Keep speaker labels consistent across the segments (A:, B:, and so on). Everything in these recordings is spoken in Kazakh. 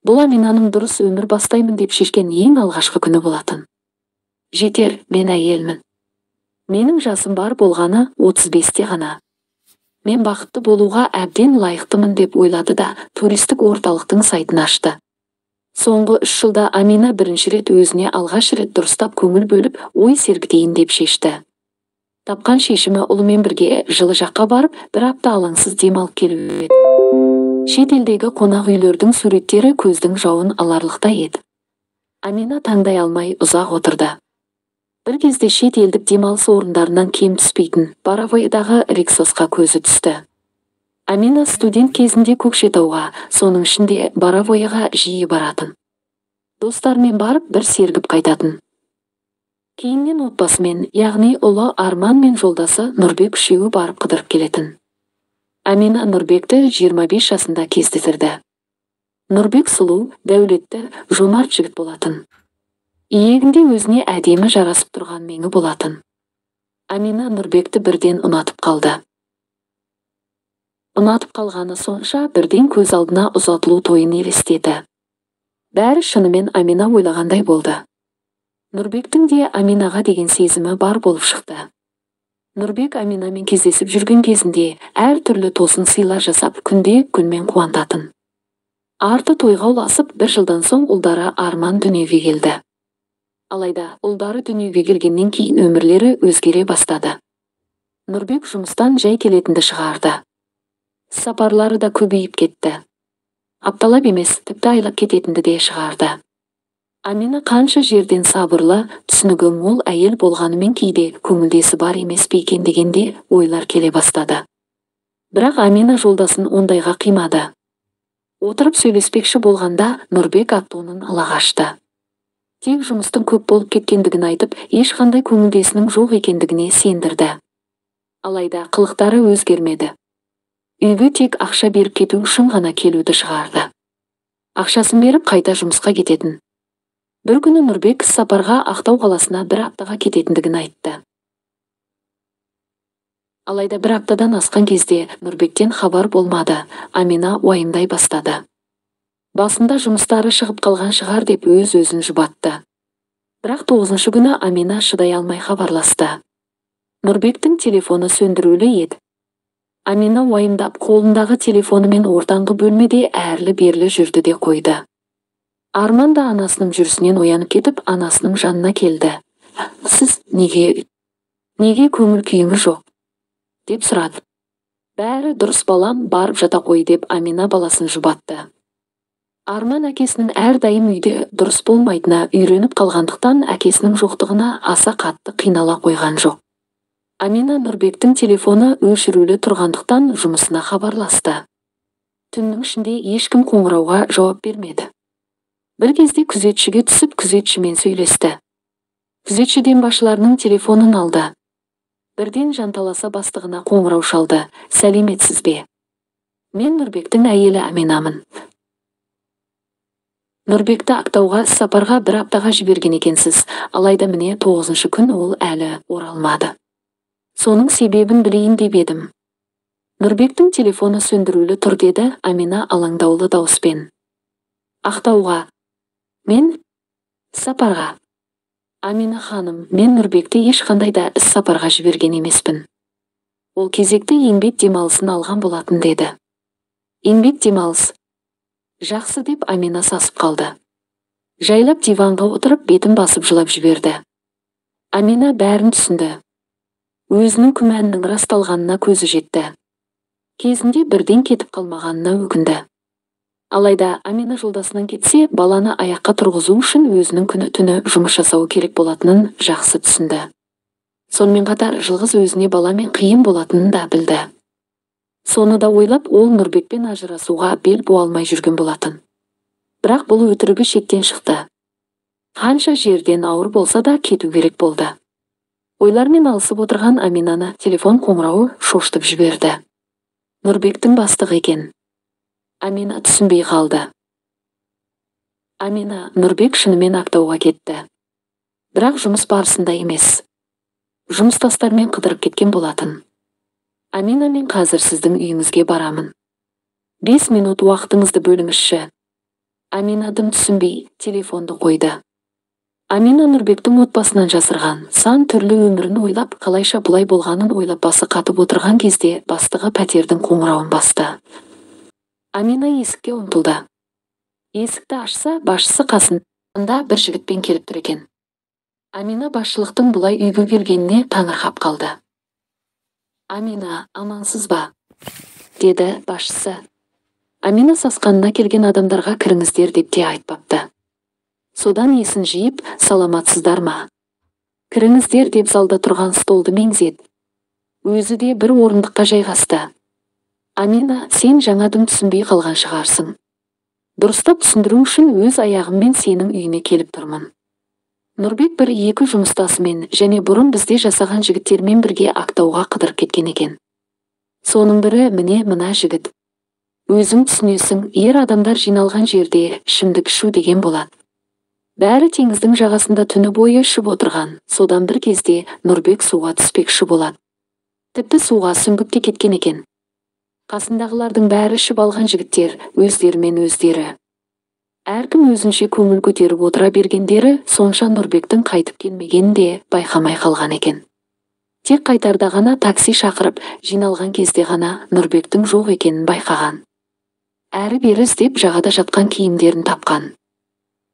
A: Бұл Аминаның дұрыс өмір бастаймын деп шешкен ең алғашқы күні болатын. Жетер, мен әйелмін. Менің жасым бар болғаны 35-те ғана. Мен бақытты болуға әбден лайықтымын деп ойлады да туристік орталықтың сайтын ашты. Соңғы 3 жылда Амина бірінші рет өзіне алғаш рет дұрыстап көңіл бөліп, ой сергітейін деп шешті. Тапқан шешімі ұлымен бірге жылы жаққа барып, бір апта алаңсыз демалып келу еді. Шет елдегі қонақ үйлердің суреттері көздің жауын аларлықтай еді. Амина таңдай алмай ұзақ отырды. Бір кезде шет елдік демалыс орындарынан кем түспейтін Боровоедағы Риксосқа көзі түсті. Амина студент кезінде Көкшетауға, соның ішінде Боровоеға жиі баратын. Достармен барып бір сергіп қайтатын. Кейіннен отбасымен, яғни ұлы Арман мен жолдасы Нұрбек үшеуі барып қыдырып келетін. Амина Нұрбекті 25 жасында кездестірді. Нұрбек сұлу, дәулетті, жомарт жігіт болатын. Иегінде өзіне әдемі жарасып тұрған меңі болатын. Амина Нұрбекті бірден ұнатып қалды. Ұнатып қалғаны сонша бірден көз алдына ұзатылу тойын елестеді. Бәрі шынымен Амина ойлағандай болды. Нұрбектің де Аминаға деген сезімі бар болып шықты. Нұрбек Аминамен кездесіп жүрген кезінде әртүрлі тосын сыйлар жасап күнмен қуантатын. Арты тойға ұласып, 1 жылдан соң ұлдары Арман дүниеге келді. Алайда ұлдары дүниеге келгеннен кейін өмірлері өзгере бастады. Нұрбек жұмыстан жай келетінді шығарды. Сапарлары да көбейіп кетті. Апталап емес, тіпті айлап кететінді де шығарды. Амина қанша жерден сабырлы, түсінігі мол әйел болғанымен кейде көңілдесі бар емес пе екен дегенде ойлар келе бастады. Бірақ Амина жолдасын ондайға қимады. Отырып сөйлеспекші болғанда Нұрбек аттонын ала қашты. Тек жұмыстың көп болып кеткендігін айтып, ешқандай көңілдесінің жоқ екендігіне сендірді. Алайда қылықтары өзгермеді. Үйге тек ақша беріп кету үшін ғана келуді шығарды. Ақшасын беріп қайта жұмысқа кететін. Бір күні Нұрбек сапарға Ақтау қаласына 1 аптаға кететіндігін айтты. Алайда 1 аптадан асқан кезде Нұрбектен хабар болмады. Амина уайымдай бастады. Басында жұмыстары шығып қалған шығар деп өз-өзін жұбатты. Бірақ 9-шы күні Амина шыдай алмай хабарласты. Нұрбектің телефоны сөндірулі еді. Амина уайымдап қолындағы телефонымен ортаңғы бөлмеде әрлі-берлі жүрді де қойды. Арман да анасының жүрісінен оянып кетіп, анасының жанына келді. Сіз неге көңіл күйіңіз жоқ? Деп сұрады. Бәрі дұрыс балам, барып жата қой деп Амина баласын жұбатты. Арман әкесінің әрдайым үйде дұрыс болмайтынына үйреніп қалғандықтан әкесінің жоқтығына аса қатты қинала қойған жоқ. Амина Нұрбектің телефоны өшірулі тұрғандықтан жұмысына хабарласты. Түннің ішінде ешкім қоңырауға жауап бермеді. Бір кезде күзетшіге түсіп, күзетшімен сөйлесті. Күзетшіден басшыларының телефонын алды. Бірден жанталаса бастығына қоңырау шалды. Сәлеметсіз бе? Мен Нұрбектің әйелі Аминамын. Нұрбекті Ақтауға сапарға 1 аптаға жіберген екенсіз, алайда міне 9-шы күн ол әлі оралмады. Соның себебін білейін деп едім. Нұрбектің телефоны сөндірулі тұр деді Амина алаңдаулы дауыспен. Ақтауға. Мен сапарға. Амина ханым, мен Нұрбекті ешқандай да іс сапарға жіберген емеспін. Ол кезекті еңбек демалысын алған болатын деді. Еңбек демалыс. Жақсы деп Амина сасып қалды. Жайлап диванға отырып бетін басып жылап жіберді. Амина бәрін түсінді. Өзінің күмәнінің расталғанына көзі жетті. Кезінде бірден кетіп қалмағанына өкінді. Алайда Амина жолдасынан кетсе, баланы аяққа тұрғызу үшін өзінің күні-түні жұмыс жасауы керек болатынын жақсы түсінді. Сонымен қатар жалғыз өзіне баламен қиын болатынын да білді. Соны да ойлап, ол Нұрбекпен ажырасуға бел буа алмай жүрген болатын. Бірақ бұл өтірігі шектен шықты. Қанша жерден ауыр болса да кету керек болды. Ойлармен алысып отырған Аминаны телефон қоңырауы шошытып жіберді. Нұрбектің бастығы екен. Амина түсінбей қалды. Амина, Нұрбек шынымен Ақтауға кетті. Бірақ жұмыс барысында емес. Жұмыстастармен қыдырып кеткен болатын. Амина, мен қазір сіздің үйіңізге барамын. 5 минут уақытыңызды бөліңізші. Амина дым түсінбей телефонды қойды. Амина Нұрбектің отбасынан жасырған, сан түрлі өмірін ойлап, қалайша бұлай болғанын ойлап басы қатып отырған кезде бастығы пәтердің қоңырауын басты. Амина есікке ұмтылды. Есікті ашса, басшысы қасында бір жігітпен келіп тұр екен. Амина басшылықтың бұлай үйге келгеніне таңырқап қалды. Амина, амансыз ба? Деді басшысы. Амина сасқанына келген адамдарға кіріңіздер деп те айтпапты. Содан есін жиып, саламатсыздар ма? Кіріңіздер деп залда тұрған столды меңзеді. Өзі де бір орындыққа жайғасты. Амина, сен жаңадан түсінбей қалған шығарсың. Дұрыстап түсіндіру үшін өз аяғыммен сенің үйіне келіп тұрмын. Нұрбек бір екі жұмыстасымен және бұрын бізде жасаған жігіттермен бірге Ақтауға қыдырып кеткен екен. Соның бірі міне мына жігіт. Өзің түсінесің, ер адамдар жиналған жерде ішімдік ішу деген болады. Бәрі теңіздің жағасында түні бойы ішіп отырған, содан бір кезде Нұрбек суға түспекші болады. Тіпті суға сүңгіп те кеткен екен. Қасындағылардың бәрі ішіп алған жігіттер, өздерімен өздері. Әркім өзінше көңіл көтеріп отыра бергендері сонша Нұрбектің қайтып келмегенін де байқамай қалған екен. Тек қайтарда ғана такси шақырып, жиналған кезде ғана Нұрбектің жоқ екенін байқаған. Әрі-бері іздеп жағада жатқан киімдерін тапқан.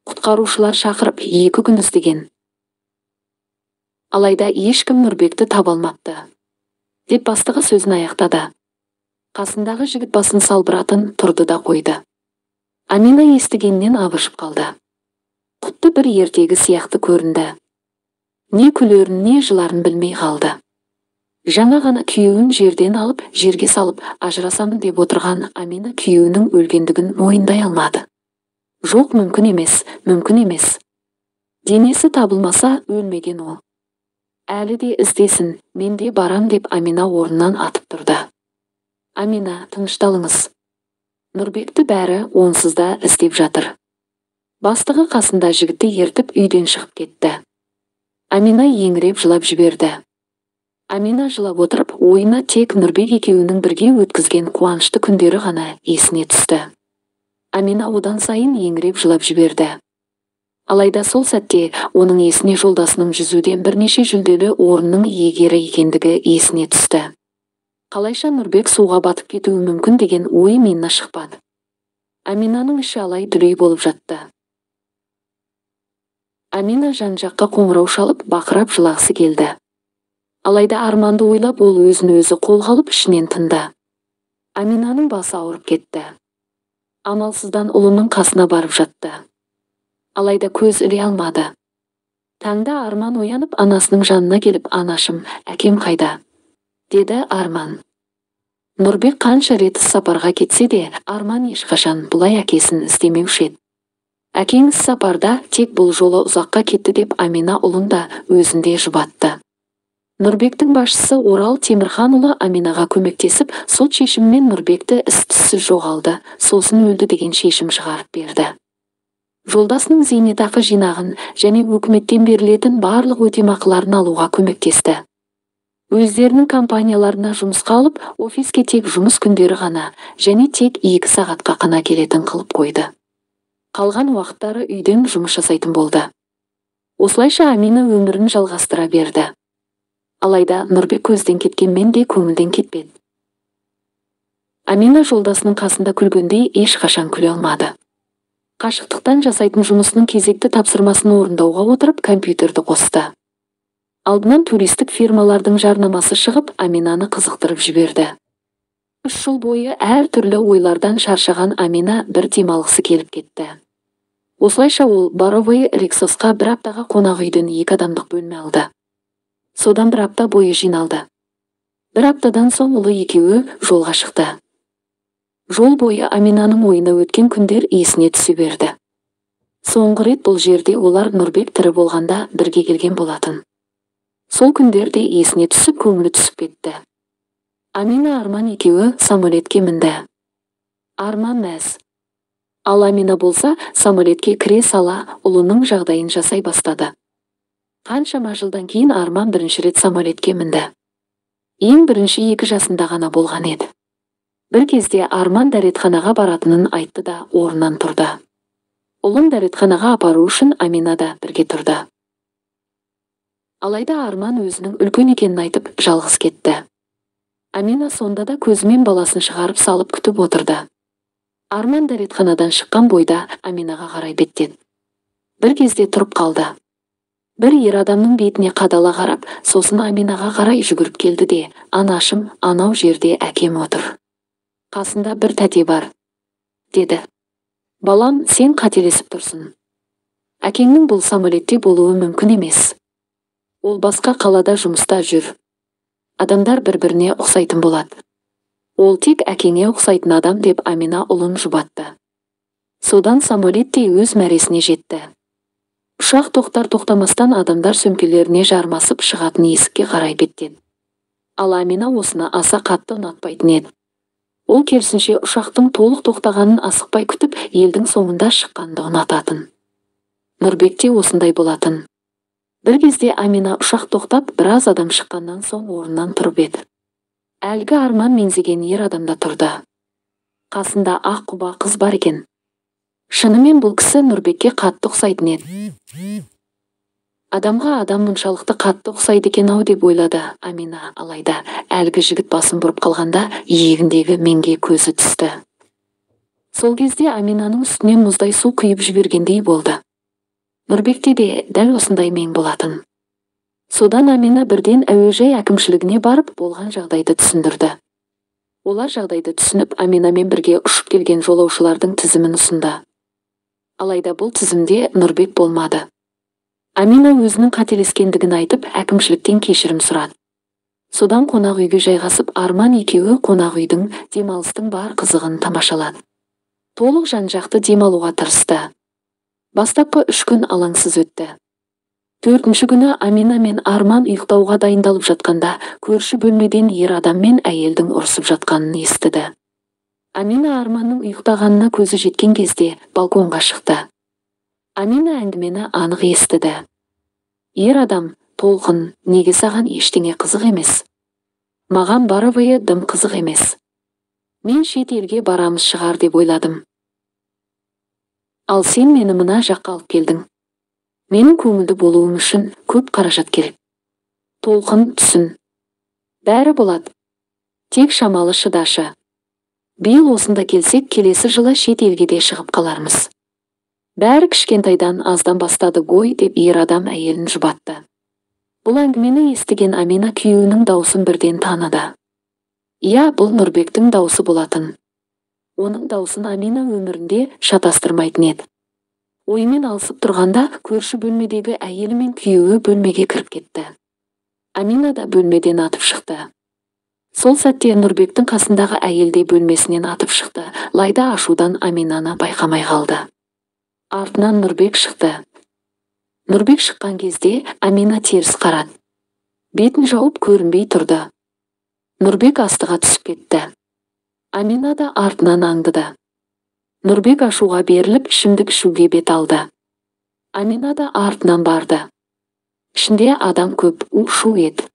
A: Құтқарушылар шақырып 2 күн іздеген. Алайда ешкім Нұрбекті таба алмапты. Деп бастығы сөзін аяқтады. Қасындағы жігіт басын салбыратын тұрды да қойды. Амина естігеннен абыржып қалды. Құтты бір ертегі сияқты көрінді. Не күлерін, не жыларын білмей қалды. Жаңа ғана күйеуін жерден алып, жерге салып, ажырасамын деп отырған Амина күйеуінің өлгендігін мойындай алмады. Жоқ, мүмкін емес, мүмкін емес. Денесі табылмаса өлмеген ол. Әлі де іздесін, мен де барам деп Амина орнынан атып тұрды. Амина, тынышталыңыз. Нұрбекті бәрі онсызда іздеп жатыр. Бастығы қасында жігітті ертіп үйден шығып кетті. Амина еңіреп жылап жіберді. Амина жылап отырып, ойына тек Нұрбек екеуінің бірге өткізген қуанышты күндері ғана есіне түсті. Амина одан сайын еңіреп жылап жіберді. Алайда сол сәтте оның есіне жолдасының жүзуден бірнеше жүлделі орынның иегері екендігі есіне түсті. Қалайша Нұрбек суға батып кетуі мүмкін деген ой миына шықпады. Аминаның іші алай-дүлей болып жатты. Амина жан-жаққа қоңырау шалып, бақырап жылағысы келді. Алайда арманды ойлап, ол өзін-өзі қолға алып ішінен тынды. Аминаның басы ауырып кетті. Амалсыздан ұлының қасына барып жатты. Алайда көз іле алмады. Таңда Арман оянып, анасының жанына келіп, анашым, әкем қайда? Деді Арман. Нұрбек қанша рет сапарға кетсе де, Арман ешқашан бұлай әкесін іздемеуші еді. Әкең сапарда, тек бұл жолы ұзаққа кетті деп Амина ұлын да өзінде жұбатты. Нұрбектің басшысы Орал Темірханұлы Аминаға көмектесіп, сот шешімімен Нұрбекті із-түзсіз жоғалды, сосын өлді деген шешім шығарып берді. Жолдасының зейнетақы жинағын және өкіметтен берілетін барлық өтемақыларын алуға көмектесті. Өздерінің компанияларына жұмысқа алып, офиске тек жұмыс күндері ғана және тек 2 сағатқа қана келетін қылып қойды. Қалған уақыттары үйден жұмыс жасайтын болды. Осылайша Амина өмірін жалғастыра берді. Алайда Нұрбек көзден кеткенмен де көңілден кетпеді. Амина жолдасының қасында күлгендей ешқашан күле алмады. Қашықтықтан жасайтын жұмысының кезекті тапсырмасын орындауға отырып компьютерді қосты. Алдынан туристік фирмалардың жарнамасы шығып, Аминаны қызықтырып жіберді. 3 жыл бойы әр түрлі ойлардан шаршаған Амина бір демалғысы келіп кетті. Осылайша ол Боровой Риксосқа бір аптаға қонақ үйден 2 адамдық бөлме алды. Содан бір апта бойы жиналды. Бір аптадан соң ұлы екеуі жолға шықты. Жол бойы Аминаның ойына өткен күндер есіне түсе берді. Соңғы рет бұл жерде олар Нұрбек тірі болғанда бірге келген болатын. Сол күндерде есіне түсіп, көңілі түсіп кетті. Амина Арман екеуі самолетке мінді. Арман мәз. Ал Амина болса, самолетке кіре сала ұлының жағдайын жасай бастады. Қаншама жылдан кейін Арман бірінші рет самолетке мінді. Ең бірінші 2 жасында ғана болған еді. Бір кезде Арман дәретханаға баратынын айтты да орнынан тұрды. Ұлын дәретханаға апару үшін Амина да бірге тұрды. Алайда Арман өзінің үлкен екенін айтып жалғыз кетті. Амина сонда да көзімен баласын шығарып салып күтіп отырды. Арман дәретханадан шыққан бойда Аминаға қарай беттеді. Бір кезде тұрып қалды. Бір ер адамның бетіне қадала қарап, сосын Аминаға қарай жүгіріп келді де, анашым, анау жерде әкем отыр. Қасында бір тәте бар, деді. Балам, сен қателесіп тұрсың. Әкеңнің бұл самолетте болуы мүмкін емес. Ол басқа қалада жұмыста жүр. Адамдар бір-біріне ұқсайтын болады. Ол тек әкеңе ұқсайтын адам деп Амина ұлын жұбатты. Содан самолет те өз мәресіне жетті. Ұшақ тоқтар-тоқтамастан адамдар сөмкелеріне жармасып шығатын есікке қарай беттеді. Ал Амина осыны аса қатты ұнатпайтын еді. Ол керісінше ұшақтың толық тоқтағанын асықпай күтіп, елдің соңында шыққанды ұнататын. Нұрбек те осындай болатын. Бір кезде Амина ұшақ тоқтап, біраз адам шыққаннан соң орнынан тұрып еді. Әлгі Арман меңзеген ер адамда тұрды. Қасында ақ құба қыз бар екен. Шынымен бұл кісі Нұрбекке қатты ұқсайтын еді. Адамға адам мұншалықты қатты ұқсайды екен-ау деп ойлады Амина, алайда әлгі жігіт басын бұрып қалғанда иегіндегі менге көзі түсті. Сол кезде Аминаның үстіне мұздай су құйып жібергендей болды. Нұрбекте де дәл осындай мен болатын. Содан Амина бірден әуежай әкімшілігіне барып болған жағдайды түсіндірді. Олар жағдайды түсініп, Аминамен бірге ұшып келген жолаушылардың тізімін ұсынды. Алайда бұл тізімде Нұрбек болмады. Амина өзінің қателескендігін айтып, әкімшіліктен кешірім сұрады. Содан қонақ үйге жайғасып, Арман екеуі қонақ үйдің, демалыстың бар қызығын тамашалады. Толық жан-жақты демалуға тырысты. Бастапқы 3 күн алаңсыз өтті. 4-ші күні Амина мен Арман ұйықтауға дайындалып жатқанда, көрші бөлмеден ер адам мен әйелдің ұрсып жатқанын естіді. Амина Арманның ұйықтағанына көзі жеткен кезде балконға шықты. Амина әңгімені анық естіді. Ер адам, толқын, неге саған ештеңе қызық емес? Маған барыбойы дым қызық емес. Мен шет елге барамыз шығар деп ойладым. Ал сен мені мына жаққа алып келдің. Менің көңілді болуым үшін көп қаражат керек. Толқын, түсін. Бәрі болады. Тек шамалы шыдашы. Биыл осында келсек, келесі жылы шет елге де шығып қалармыз. Бәрі кішкентайдан аздан бастады ғой деп ер адам әйелін жұбатты. Бұл әңгімені естіген Амина күйеуінің даусын бірден таныды. Иә, бұл Нұрбектің даусы болатын. Оның даусын Амина өмірінде шатастырмайтын еді. Оймен алысып тұрғанда көрші бөлмедегі әйелі мен күйеуі бөлмеге кіріп кетті. Амина да бөлмеден атып шықты. Сол сәтте Нұрбектің қасындағы әйелде бөлмесінен атып шықты. Лайда ашудан Аминаны байқамай қалды. Артынан Нұрбек шықты. Нұрбек шыққан кезде Амина теріс қарады. Бетін жауып көрінбей тұрды. Нұрбек астыға түсіп кетті. Амина да артынан аңдыды. Нұрбек ашуға беріліп, ішімдік ішуге бет алды. Амина да артынан барды. Ішінде адам көп, у-шу еді.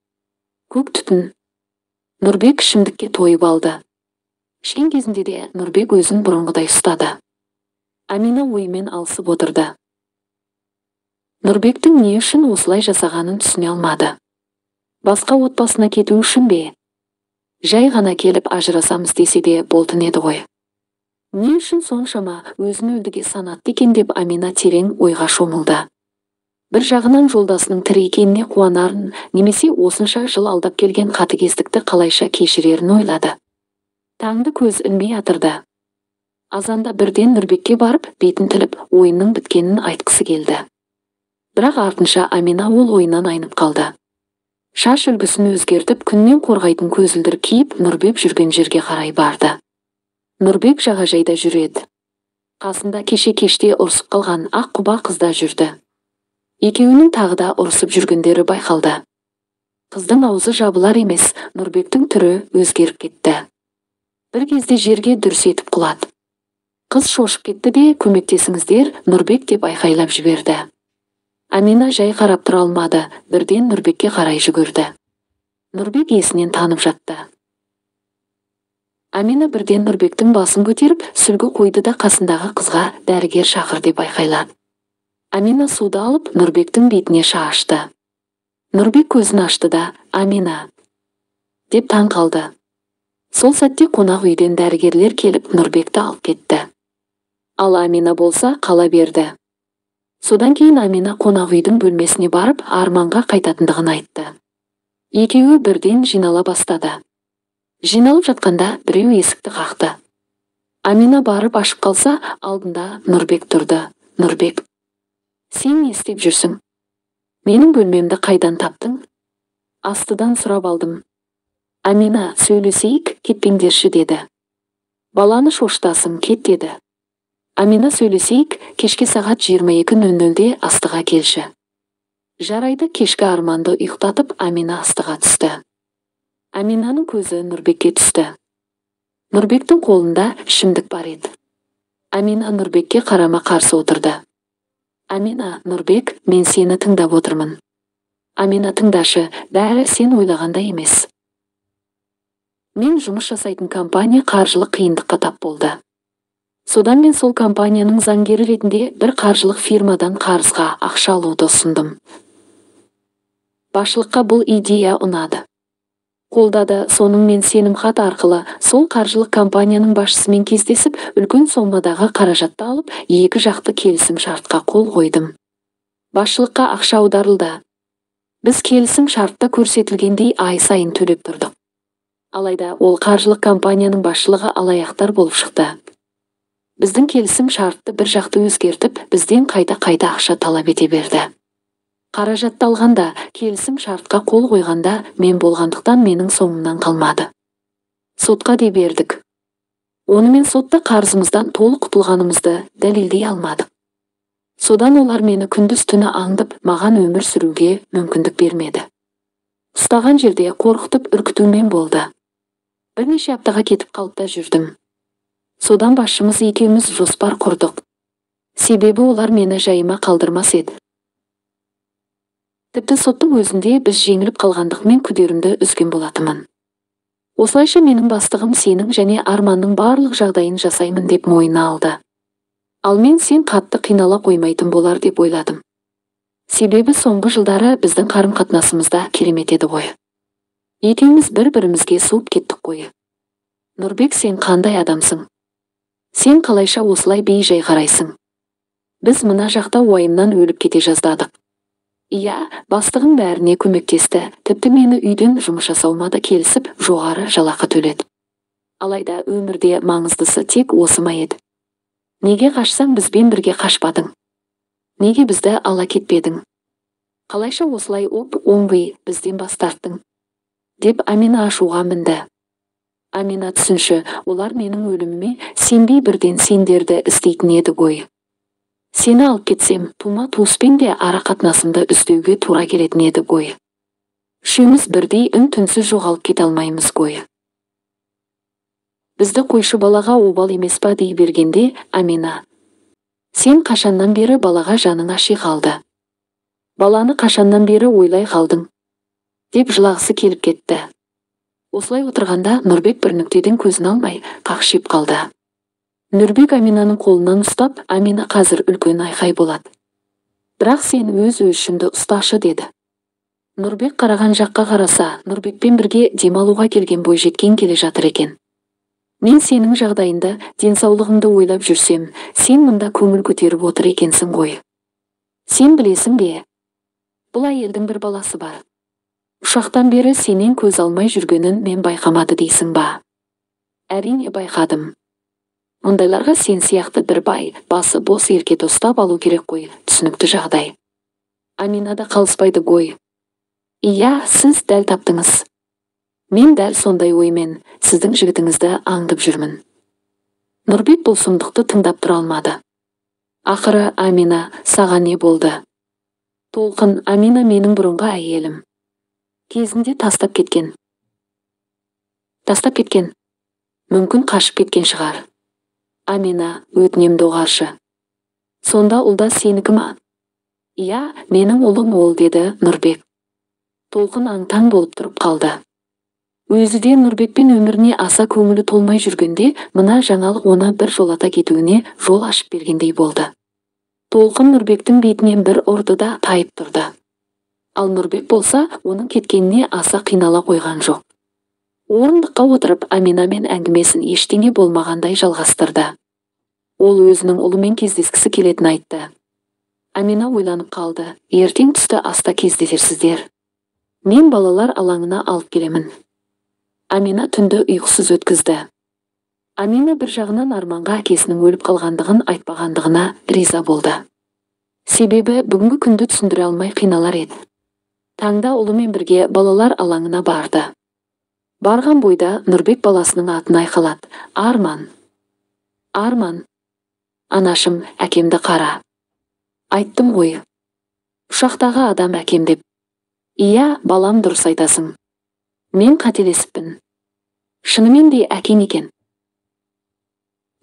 A: Көк түтін. Нұрбек ішімдікке тойып алды. Ішкен кезінде де Нұрбек өзін бұрынғыдай ұстады. Амина оймен алысып отырды. Нұрбектің не үшін осылай жасағанын түсіне алмады. Басқа отбасына кету үшін бе? Жай ғана келіп ажырасамыз десе де болтын еді ғой. Не үшін соншама өзін өлдіге санатты екен деп Амина терең ойға шомылды. Бір жағынан жолдасының тірі екеніне қуанарын, немесе осынша жыл алдап келген қатыгездікті қалайша кешірерін ойлады. Таңды көз ілмей атырды. Азанда бірден Нұрбекке барып, бетін тіліп, ойынның біткенін айтқысы келді. Бірақ артынша Амина ол ойынан айнып қалды. Шаш үлгісін өзгертіп, күннен қорғайтын көзілдір киіп, Нұрбек жүрген жерге қарай барды. Нұрбек жағажайда жүреді. Қасында кеше-кеште ұрсып қалған ақ құба қызда жүрді. Екеуінің тағы да ұрсып жүргендері байқалды. Қыздың аузы жабылар емес, Нұрбектің түрі өзгеріп кетті. Бір кезде жерге дүрс етіп құлады. Қыз шошып кетті де, көмектесіңіздер, Нұрбек деп айқайлап жіберді. Амина жай қарап тұра алмады, бірден Нұрбекке қарай жүгірді. Нұрбек есінен танып жатты. Амина бірден Нұрбектің басын көтеріп, сүлгі қойды да қасындағы қызға дәрігер шақыр деп айқайлады. Амина суды алып, Нұрбектің бетіне шашты. Нұрбек көзін ашты да, Амина, деп таң қалды. Сол сәтте қонақ үйден дәрігерлер келіп, Нұрбекті алып кетті. Ал Амина болса қала берді. Содан кейін Амина қонақ үйдің бөлмесіне барып, Арманға қайтатындығын айтты. Екеуі бірден жинала бастады. Жиналып жатқанда біреу есікті қақты. Амина барып ашып қалса, алдында Нұрбек тұрды. Нұрбек, сен не істеп жүрсің? Менің бөлмемді қайдан таптың? Астыдан сұрап алдым. Амина, сөйлесейік, кетпеңдерші деді. Баланы шошытасың, кет деді. Амина, сөйлесейік, кешке сағат 22:00-де астыға келші. Жарайды, кешкі Арманды ұйықтатып, Амина астыға түсті. Аминаның көзі Нұрбекке түсті. Нұрбектің қолында ішімдік бар еді. Амина Нұрбекке қарама қарсы отырды. Амина, Нұрбек, мен сені тыңдап отырмын. Амина, тыңдашы, бәрі сен ойлағандай емес. Мен жұмыс жасайтын компания қаржылық қиындыққа тап болды. Содан мен сол компанияның заңгері ретінде бір қаржылық фирмадан қарызға ақша алуды ұсындым. Басшылыққа бұл идея ұнады. Қолдады, соның мен сенімхат арқылы сол қаржылық компанияның басшысымен кездесіп, үлкен сомадағы қаражатты алып, екі жақты келісім шартқа қол қойдым. Басшылыққа ақша аударылды. Біз келісім шартта көрсетілгендей ай сайын төлеп тұрдық. Алайда ол қаржылық компанияның басшылығы алаяқтар болып шықты. Біздің келісім шартты бір жақты өзгертіп, бізден қайта ақша талап ете берді. Қаражатты алғанда, келісім шартқа қол қойғанда, мен болғандықтан менің соңымнан қалмады. Сотқа де бердік. Онымен сотта қарызымыздан толық құтылғанымызды дәлелдей алмадық. Содан олар мені күндіз-түні аңдып, маған өмір сүруге мүмкіндік бермеді. Ұстаған жерде қорқытып үркітумен болды. Бірнеше аптаға кетіп қалып та жүрдім. Содан басшымыз екеуміз жоспар құрдық. Себебі олар мені жайыма қалдырмас еді. Тіпті соттың өзінде біз жеңіліп қалғандығымен күдерімді үзген болатымын. Осылайша менің бастығым сенің және Арманның барлық жағдайын жасаймын деп мойнына алды. Ал мен сен қатты қинала қоймайтын болар деп ойладым. Себебі соңғы жылдары біздің қарым-қатынасымызда керемет еді ғой. Екеуміз бір-бірімізге суып кеттік қой. Нұрбек, сен қандай адамсың? Сен қалайша осылай бей-жай қарайсың? Біз мына жақта уайымнан өліп кете жаздадық. Иә, бастығым бәріне көмектесті, тіпті мені үйден жұмыс жасауыма да келісіп, жоғары жалақы төледі. Алайда өмірде маңыздысы тек осы ма еді? Неге қашсаң бізбен бірге қашпадың? Неге бізді ала кетпедің? Қалайша осылай оңбай бізден бас тарттың? Деп Амина ашуға мінді. Амина, түсінші, олар менің өліміме сенбей бірден сендерді іздейтін еді ғой. Сені алып кетсем, тума-туыспен де ара қатынасымды үздеуге тура келетін еді ғой. Үшеуміз бірдей үн-түнсіз жоғалып кете алмаймыз ғой. Бізді қойшы балаға обал емес па дей бергенде, Амина, сен қашаннан бері балаға жаның аши қалды? Баланы қашаннан бері ойлай қалдың? Деп жылағысы келіп кетті. Осылай отырғанда Нұрбек бір нүктеден көзін алмай қақшиып қалды. Нұрбек Аминаның қолынан ұстап, Амина, қазір үлкен айқай болады. Бірақ сен өз өшіңді ұсташы деді. Нұрбек қараған жаққа қараса, Нұрбекпен бірге демалуға келген бойжеткен келе жатыр екен. Мен сенің жағдайында, денсаулығыңды ойлап жүрсем, сен мұнда көңіл көтеріп отыр екенсің ғой. Сен білесің бе? Бұл әйелдің бір баласы бар. Ұшақтан бері сенен көз алмай жүргенін мен байқамады дейсің ба? Әрине байқадым. Мұндайларға сен сияқты бір бай, басы бос еркет ұстап алу керек қой, түсінікті жағдай. Амина да қалыспайды ғой. Иә, сіз дәл таптыңыз. Мен дәл сондай оймен сіздің жігітіңізді аңдып жүрмін. Нұрбек бұл сұмдықты тыңдап тұра алмады. Ақыры, Амина, саған не болды? Толқын, Амина менің бұрынғы әйелім. Кезінде тастап кеткен. Мүмкін қашып кеткен шығар. Амина, өтінемді оғаршы. Сонда ұлда сенікі ма? Иә, менің ұлым ол, деді Нұрбек. Толқын аң-таң болып тұрып қалды. Өзі де Нұрбекпен өміріне аса көңілі толмай жүргенде, мына жаңалық оны бір жолата кетуіне жол ашып бергендей болды. Толқын Нұрбектің бетінен бір ұрды да тайып тұрды. Ал Нұрбек болса, оның кеткеніне аса қинала қойған жоқ. Орындыққа отырып, Аминамен әңгімесін ештеңе болмағандай жалғастырды. Ол өзінің ұлымен кездескісі келетін айтты. Амина ойланып қалды. Ертең түсті аста кездесерсіздер. Мен балалар алаңына алып келемін. Амина түнді ұйқысыз өткізді. Амина бір жағынан Арманға әкесінің өліп қалғандығын айтпағандығына риза болды. Себебі бүгінгі күнді түсіндіре алмай қиналар еді. Таңда ұлымен бірге балалар алаңына барды. Барған бойда Нұрбек баласының атын айқайлады. Арман. Арман. Анашым, әкемді қара. Айттым ғой. Ұшақтағы адам әкем деп. Иә, балам, дұрыс айтасың. Мен қателесіппін. Шынымен де әкең екен.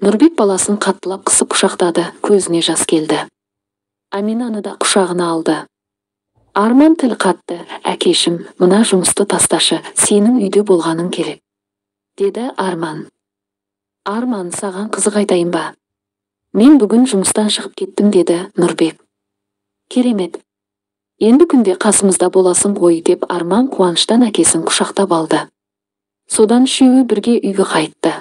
A: Нұрбек баласын қаттылап қысып құшақтады, көзіне жас келді. Аминаны да құшағына алды. Арман тіл қатты. Әкешім, мына жұмысты тасташы, сенің үйде болғаның керек. Деді Арман. Арман, саған қызық айтайын ба? Мен бүгін жұмыстан шығып кеттім, деді Нұрбек. Керемет. Енді күнде қасымызда боласың ғой, деп Арман қуаныштан әкесін құшақтап алды. Содан үшеуі бірге үйге қайтты.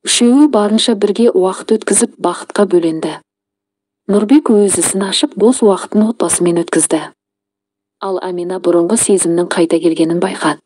A: Үшеуі барынша бірге уақыт өткізіп бақытқа бөленді. Нұрбек өз ісін ашып, бос уақытын отбасымен өткізді. Ал Амина бұрынғы сезімнің қайта келгенін байқады.